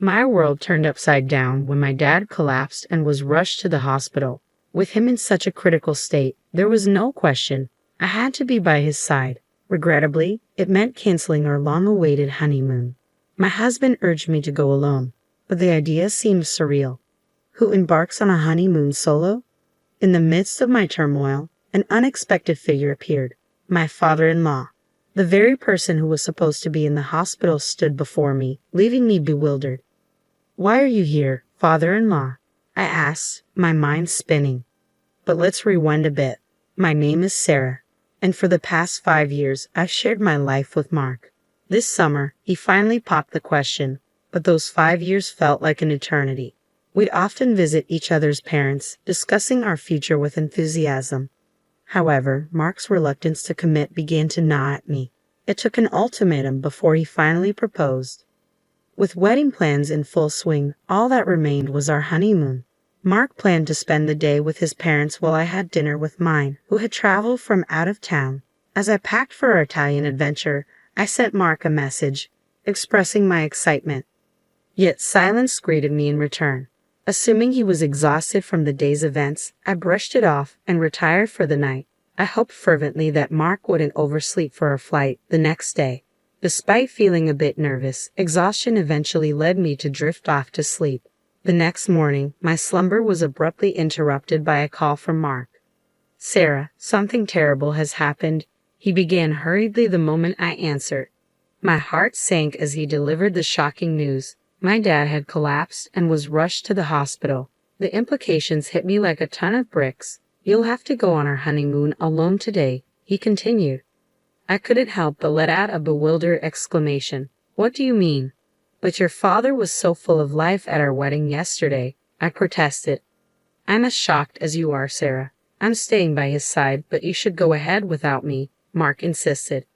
My world turned upside down when my dad collapsed and was rushed to the hospital. With him in such a critical state, there was no question. I had to be by his side. Regrettably, it meant canceling our long-awaited honeymoon. My husband urged me to go alone, but the idea seemed surreal. Who embarks on a honeymoon solo? In the midst of my turmoil, an unexpected figure appeared. My father-in-law. The very person who was supposed to be in the hospital stood before me, leaving me bewildered. "Why are you here, father-in-law?" I asked, my mind spinning. But let's rewind a bit. My name is Sarah, and for the past 5 years, I've shared my life with Mark. This summer, he finally popped the question, but those 5 years felt like an eternity. We'd often visit each other's parents, discussing our future with enthusiasm. However, Mark's reluctance to commit began to gnaw at me. It took an ultimatum before he finally proposed. With wedding plans in full swing, all that remained was our honeymoon. Mark planned to spend the day with his parents while I had dinner with mine, who had traveled from out of town. As I packed for our Italian adventure, I sent Mark a message, expressing my excitement. Yet silence greeted me in return. Assuming he was exhausted from the day's events, I brushed it off and retired for the night. I hoped fervently that Mark wouldn't oversleep for our flight the next day. Despite feeling a bit nervous, exhaustion eventually led me to drift off to sleep. The next morning, my slumber was abruptly interrupted by a call from Mark. "Sarah, something terrible has happened," he began hurriedly the moment I answered. My heart sank as he delivered the shocking news. My dad had collapsed and was rushed to the hospital. The implications hit me like a ton of bricks. "You'll have to go on our honeymoon alone today," he continued. I couldn't help but let out a bewildered exclamation. "What do you mean?" "But your father was so full of life at our wedding yesterday," I protested. "I'm as shocked as you are, Sarah. I'm staying by his side, but you should go ahead without me," Mark insisted.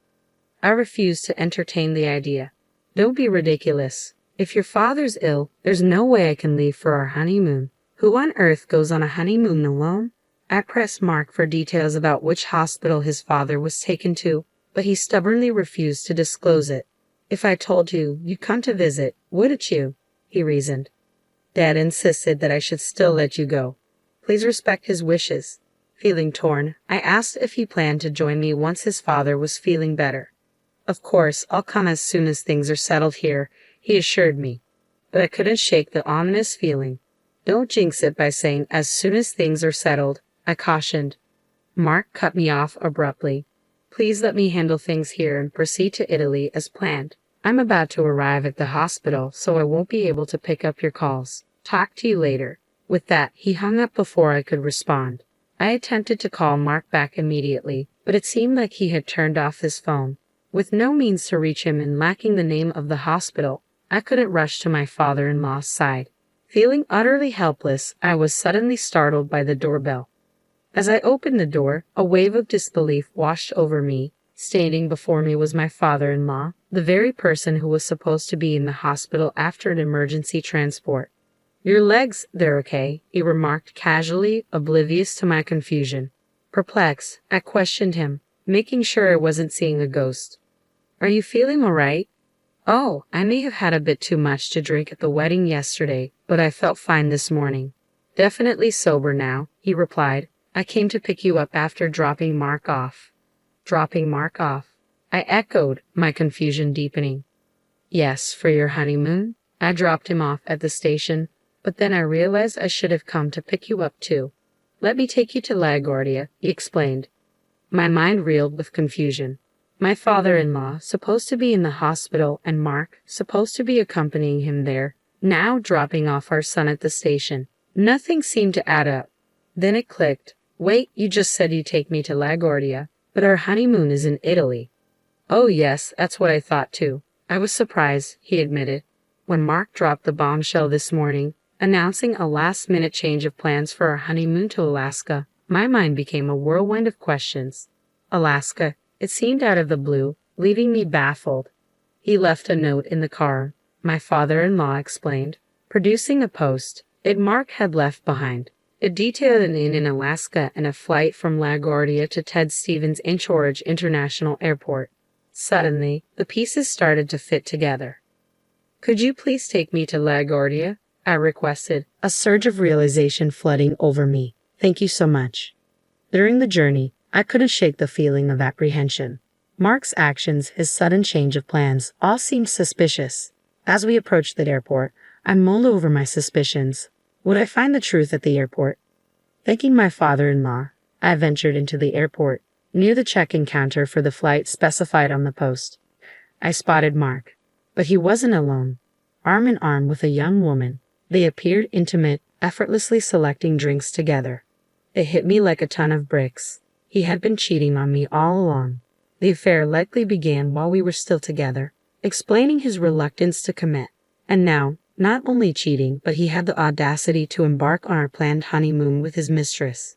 I refused to entertain the idea. "Don't be ridiculous. If your father's ill, there's no way I can leave for our honeymoon. Who on earth goes on a honeymoon alone?" I pressed Mark for details about which hospital his father was taken to, but he stubbornly refused to disclose it. "If I told you, you'd come to visit, wouldn't you?" he reasoned. Dad insisted that I should still let you go. Please respect his wishes. Feeling torn, I asked if he planned to join me once his father was feeling better. "Of course, I'll come as soon as things are settled here," he assured me. But I couldn't shake the ominous feeling. "Don't jinx it by saying as soon as things are settled," I cautioned. Mark cut me off abruptly. "Please let me handle things here and proceed to Italy as planned. I'm about to arrive at the hospital, so I won't be able to pick up your calls. Talk to you later." With that, he hung up before I could respond. I attempted to call Mark back immediately, but it seemed like he had turned off his phone. With no means to reach him and lacking the name of the hospital, I couldn't rush to my father-in-law's side. Feeling utterly helpless, I was suddenly startled by the doorbell. As I opened the door, a wave of disbelief washed over me. Standing before me was my father-in-law, the very person who was supposed to be in the hospital after an emergency transport. "Your legs, they're okay," he remarked casually, oblivious to my confusion. Perplexed, I questioned him, making sure I wasn't seeing a ghost. "Are you feeling all right?" "Oh, I may have had a bit too much to drink at the wedding yesterday, but I felt fine this morning. Definitely sober now," he replied. "I came to pick you up after dropping Mark off." "Dropping Mark off?" I echoed, my confusion deepening. "Yes, for your honeymoon. I dropped him off at the station, but then I realized I should have come to pick you up too. Let me take you to LaGuardia," he explained. My mind reeled with confusion. My father-in-law, supposed to be in the hospital, and Mark, supposed to be accompanying him there, now dropping off our son at the station. Nothing seemed to add up. Then it clicked. "Wait, you just said you'd take me to LaGuardia, but our honeymoon is in Italy." "Oh yes, that's what I thought too." I was surprised, he admitted. When Mark dropped the bombshell this morning, announcing a last-minute change of plans for our honeymoon to Alaska, my mind became a whirlwind of questions. Alaska. It seemed out of the blue, leaving me baffled. "He left a note in the car," my father-in-law explained, producing a post Mark had left behind. It detailed an inn in Alaska and a flight from LaGuardia to Ted Stevens Anchorage International Airport. Suddenly, the pieces started to fit together. Could you please take me to LaGuardia? I requested, a surge of realization flooding over me. Thank you so much. During the journey, I couldn't shake the feeling of apprehension. Mark's actions, his sudden change of plans, all seemed suspicious. As we approached the airport, I mulled over my suspicions. Would I find the truth at the airport? Thanking my father-in-law, I ventured into the airport, near the check-in counter for the flight specified on the post. I spotted Mark, but he wasn't alone. Arm in arm with a young woman, they appeared intimate, effortlessly selecting drinks together. It hit me like a ton of bricks. He had been cheating on me all along. The affair likely began while we were still together, explaining his reluctance to commit. And now, not only cheating, but he had the audacity to embark on our planned honeymoon with his mistress.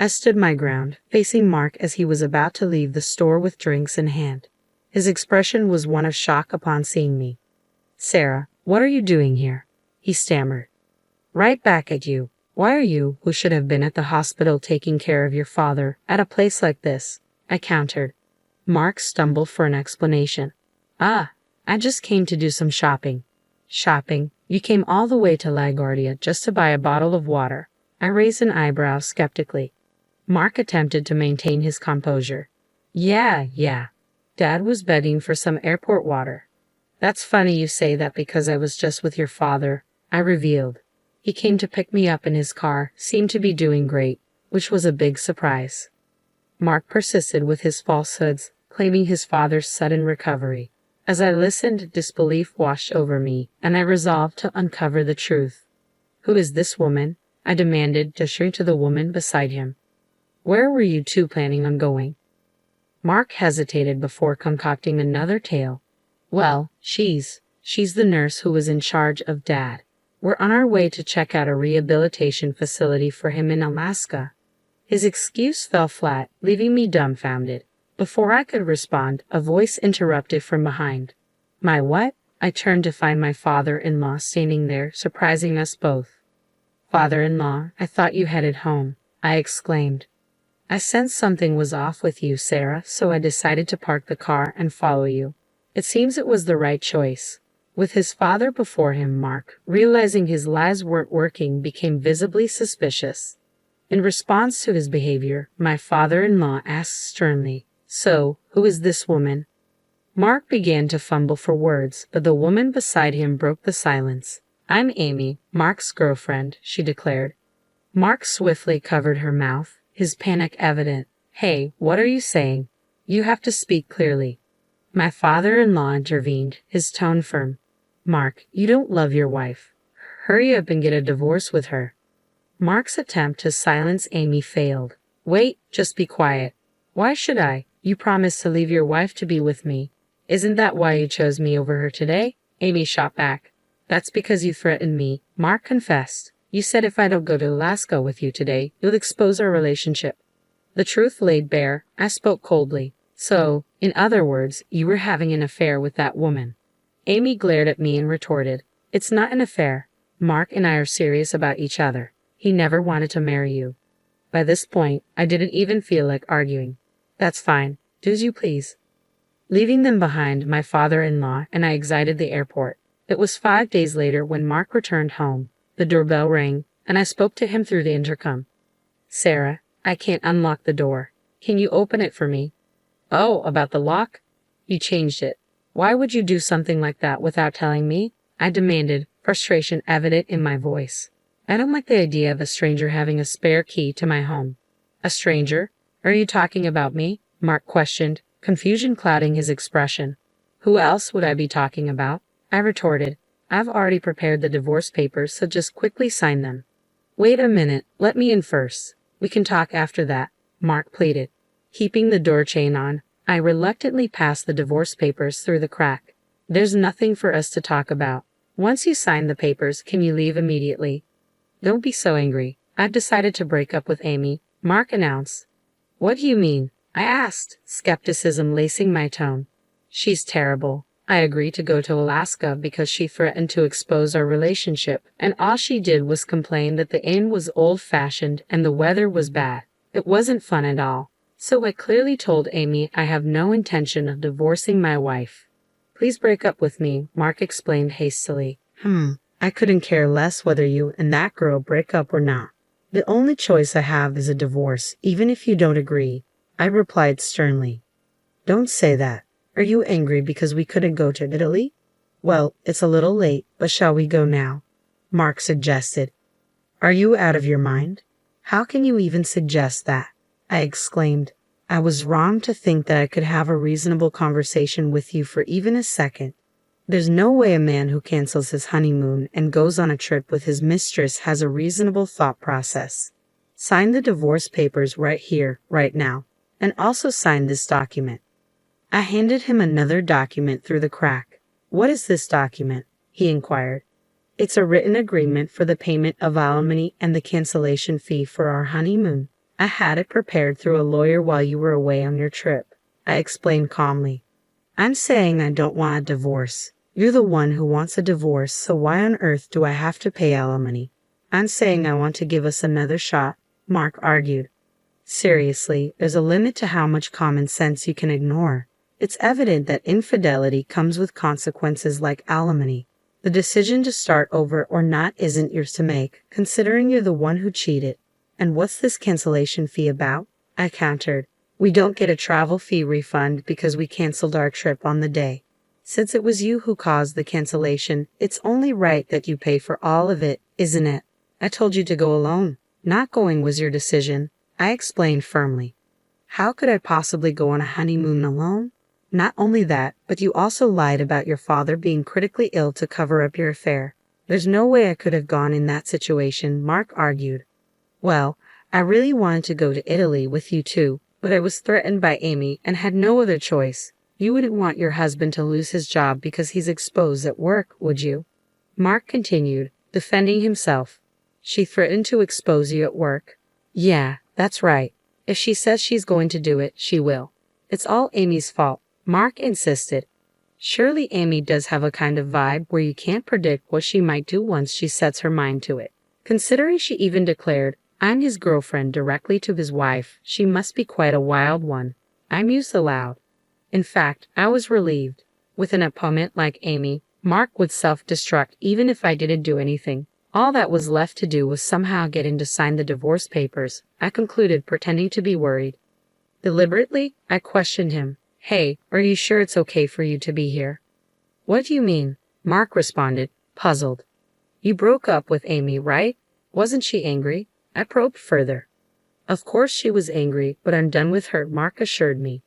I stood my ground, facing Mark as he was about to leave the store with drinks in hand. His expression was one of shock upon seeing me. "Sarah, what are you doing here?" he stammered. "Right back at you. Why are you, who should have been at the hospital taking care of your father, at a place like this?" I countered. Mark stumbled for an explanation. I just came to do some shopping." "Shopping? You came all the way to LaGuardia just to buy a bottle of water?" I raised an eyebrow skeptically. Mark attempted to maintain his composure. Yeah. Dad was begging for some airport water." "That's funny you say that because I was just with your father," I revealed. "He came to pick me up in his car, seemed to be doing great, which was a big surprise." Mark persisted with his falsehoods, claiming his father's sudden recovery. As I listened, disbelief washed over me, and I resolved to uncover the truth. "Who is this woman?" I demanded, gesturing to the woman beside him. "Where were you two planning on going?" Mark hesitated before concocting another tale. "Well, she's the nurse who was in charge of Dad. We're on our way to check out a rehabilitation facility for him in Alaska." His excuse fell flat, leaving me dumbfounded. Before I could respond, a voice interrupted from behind. "My what?" I turned to find my father-in-law standing there, surprising us both. "Father-in-law, I thought you headed home," I exclaimed. "I sensed something was off with you, Sarah, so I decided to park the car and follow you." It seems it was the right choice. With his father before him, Mark, realizing his lies weren't working, became visibly suspicious. In response to his behavior, my father-in-law asked sternly, "So, who is this woman?" Mark began to fumble for words, but the woman beside him broke the silence. "I'm Amy, Mark's girlfriend," she declared. Mark swiftly covered her mouth, his panic evident. "Hey, what are you saying? You have to speak clearly." My father-in-law intervened, his tone firm. "Mark, you don't love your wife. Hurry up and get a divorce with her." Mark's attempt to silence Amy failed. "Wait, just be quiet." "Why should I? You promised to leave your wife to be with me. Isn't that why you chose me over her today?" Amy shot back. "That's because you threatened me," Mark confessed. "You said if I don't go to Alaska with you today, you'll expose our relationship." The truth laid bare. I spoke coldly. "So, in other words, you were having an affair with that woman." Amy glared at me and retorted, "It's not an affair. Mark and I are serious about each other. He never wanted to marry you." By this point, I didn't even feel like arguing. "That's fine. Do as you please." Leaving them behind, my father-in-law and I exited the airport. It was 5 days later when Mark returned home. The doorbell rang, and I spoke to him through the intercom. "Sarah, I can't unlock the door. Can you open it for me?" "Oh, about the lock? You changed it. Why would you do something like that without telling me?" I demanded, frustration evident in my voice. "I don't like the idea of a stranger having a spare key to my home." "A stranger? Are you talking about me?" Mark questioned, confusion clouding his expression. "Who else would I be talking about?" I retorted. "I've already prepared the divorce papers, so just quickly sign them." "Wait a minute, let me in first. We can talk after that," Mark pleaded. Keeping the door chain on, I reluctantly passed the divorce papers through the crack. "There's nothing for us to talk about. Once you sign the papers, can you leave immediately?" "Don't be so angry. I've decided to break up with Amy," Mark announced. "What do you mean?" I asked, skepticism lacing my tone. "She's terrible. I agreed to go to Alaska because she threatened to expose our relationship, and all she did was complain that the inn was old-fashioned and the weather was bad. It wasn't fun at all. So I clearly told Amy I have no intention of divorcing my wife." Please break up with me, Mark explained hastily. I couldn't care less whether you and that girl break up or not. The only choice I have is a divorce, even if you don't agree, I replied sternly. Don't say that. Are you angry because we couldn't go to Italy? Well, it's a little late, but shall we go now? Mark suggested. Are you out of your mind? How can you even suggest that? I exclaimed. I was wrong to think that I could have a reasonable conversation with you for even a second. There's no way a man who cancels his honeymoon and goes on a trip with his mistress has a reasonable thought process. Sign the divorce papers right here, right now, and also sign this document. I handed him another document through the crack. What is this document? He inquired. It's a written agreement for the payment of alimony and the cancellation fee for our honeymoon. I had it prepared through a lawyer while you were away on your trip, I explained calmly. I'm saying I don't want a divorce. You're the one who wants a divorce, so why on earth do I have to pay alimony? I'm saying I want to give us another shot, Mark argued. Seriously, there's a limit to how much common sense you can ignore. It's evident that infidelity comes with consequences like alimony. The decision to start over or not isn't yours to make, considering you're the one who cheated. And what's this cancellation fee about? I countered. We don't get a travel fee refund because we canceled our trip on the day. Since it was you who caused the cancellation, it's only right that you pay for all of it, isn't it? I told you to go alone. Not going was your decision, I explained firmly. How could I possibly go on a honeymoon alone? Not only that, but you also lied about your father being critically ill to cover up your affair. There's no way I could have gone in that situation, Mark argued. Well, I really wanted to go to Italy with you too, but I was threatened by Amy and had no other choice. You wouldn't want your husband to lose his job because he's exposed at work, would you? Mark continued, defending himself. She threatened to expose you at work. Yeah, that's right. If she says she's going to do it, she will. It's all Amy's fault, Mark insisted. Surely Amy does have a kind of vibe where you can't predict what she might do once she sets her mind to it. Considering she even declared, I'm his girlfriend directly to his wife, she must be quite a wild one. I mused aloud. In fact, I was relieved. With an opponent like Amy, Mark would self-destruct even if I didn't do anything. All that was left to do was somehow get him to sign the divorce papers, I concluded, pretending to be worried. Deliberately, I questioned him. Hey, are you sure it's okay for you to be here? What do you mean? Mark responded, puzzled. You broke up with Amy, right? Wasn't she angry? I probed further. Of course she was angry, but I'm done with her, Mark assured me.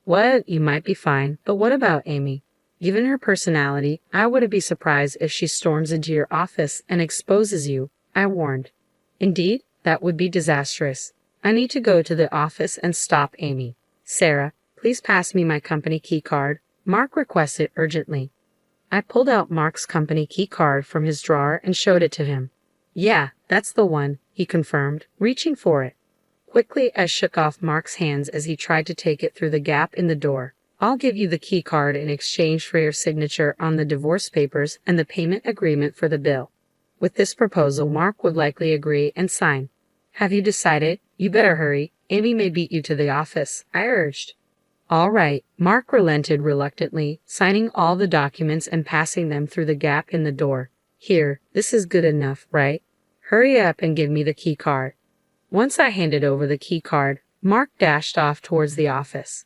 What? You might be fine, but what about Amy? Given her personality, I wouldn't be surprised if she storms into your office and exposes you, I warned. Indeed, that would be disastrous. I need to go to the office and stop Amy. Sarah, please pass me my company key card, Mark requested urgently. I pulled out Mark's company key card from his drawer and showed it to him. Yeah, that's the one, he confirmed, reaching for it. Quickly, I shook off Mark's hands as he tried to take it through the gap in the door. I'll give you the key card in exchange for your signature on the divorce papers and the payment agreement for the bill. With this proposal, Mark would likely agree and sign. Have you decided? You better hurry. Amy may beat you to the office, I urged. All right, Mark relented reluctantly, signing all the documents and passing them through the gap in the door. Here, this is good enough, right? Hurry up and give me the key card. Once I handed over the key card, Mark dashed off towards the office.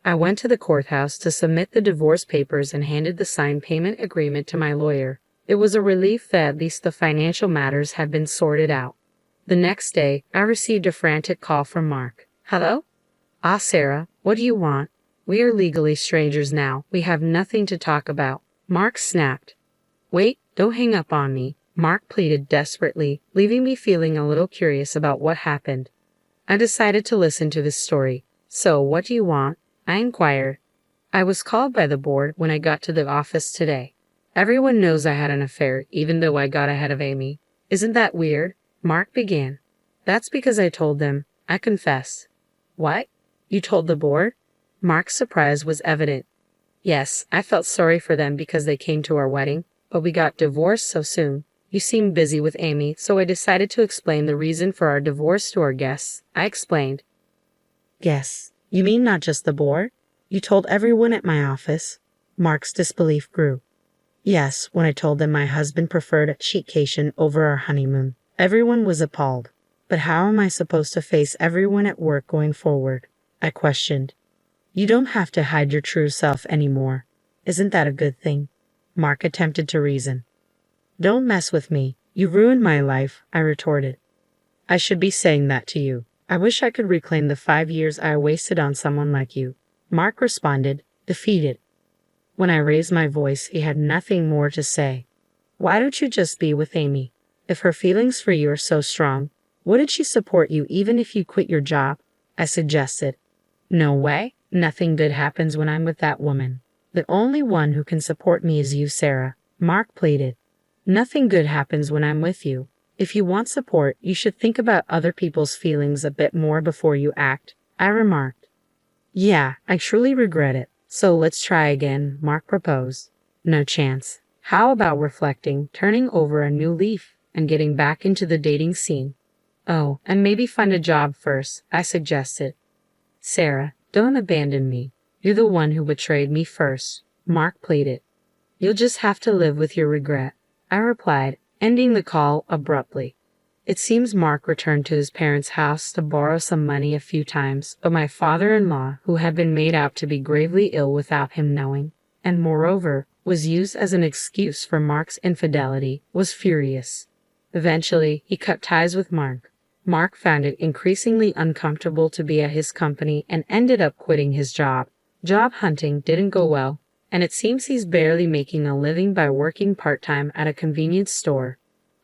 I went to the courthouse to submit the divorce papers and handed the signed payment agreement to my lawyer. It was a relief that at least the financial matters had been sorted out. The next day, I received a frantic call from Mark. Hello? Ah, Sarah, what do you want? We are legally strangers now. We have nothing to talk about. Mark snapped. Wait, don't hang up on me, Mark pleaded desperately, leaving me feeling a little curious about what happened. I decided to listen to this story. So, what do you want? I inquired. I was called by the board when I got to the office today. Everyone knows I had an affair, even though I got ahead of Amy. Isn't that weird? Mark began. That's because I told them. I confess. What? You told the board? Mark's surprise was evident. Yes, I felt sorry for them because they came to our wedding, but we got divorced so soon. You seemed busy with Amy, so I decided to explain the reason for our divorce to our guests. I explained. Guests? You mean not just the board? You told everyone at my office? Mark's disbelief grew. Yes, when I told them my husband preferred a cheapcation over our honeymoon. Everyone was appalled. But how am I supposed to face everyone at work going forward? I questioned. You don't have to hide your true self anymore. Isn't that a good thing? Mark attempted to reason. Don't mess with me. You ruined my life, I retorted. I should be saying that to you. I wish I could reclaim the 5 years I wasted on someone like you. Mark responded, defeated. When I raised my voice, he had nothing more to say. Why don't you just be with Amy? If her feelings for you are so strong, wouldn't she support you even if you quit your job? I suggested. No way. Nothing good happens when I'm with that woman. The only one who can support me is you, Sarah. Mark pleaded. Nothing good happens when I'm with you. If you want support, you should think about other people's feelings a bit more before you act, I remarked. Yeah, I truly regret it. So let's try again, Mark proposed. No chance. How about reflecting, turning over a new leaf, and getting back into the dating scene? Oh, and maybe find a job first, I suggested. Sarah, don't abandon me. You're the one who betrayed me first, Mark pleaded. You'll just have to live with your regret, I replied, ending the call abruptly. It seems Mark returned to his parents' house to borrow some money a few times, but my father-in-law, who had been made out to be gravely ill without him knowing, and moreover, was used as an excuse for Mark's infidelity, was furious. Eventually, he cut ties with Mark. Mark found it increasingly uncomfortable to be at his company and ended up quitting his job. Job hunting didn't go well, and it seems he's barely making a living by working part-time at a convenience store.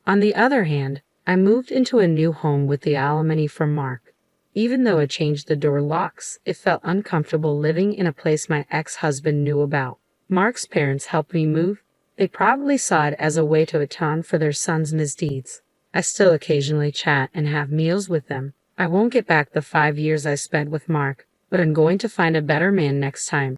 On the other hand, I moved into a new home with the alimony from Mark. Even though I changed the door locks, it felt uncomfortable living in a place my ex-husband knew about. Mark's parents helped me move. They probably saw it as a way to atone for their son's misdeeds. I still occasionally chat and have meals with them. I won't get back the 5 years I spent with Mark, but I'm going to find a better man next time.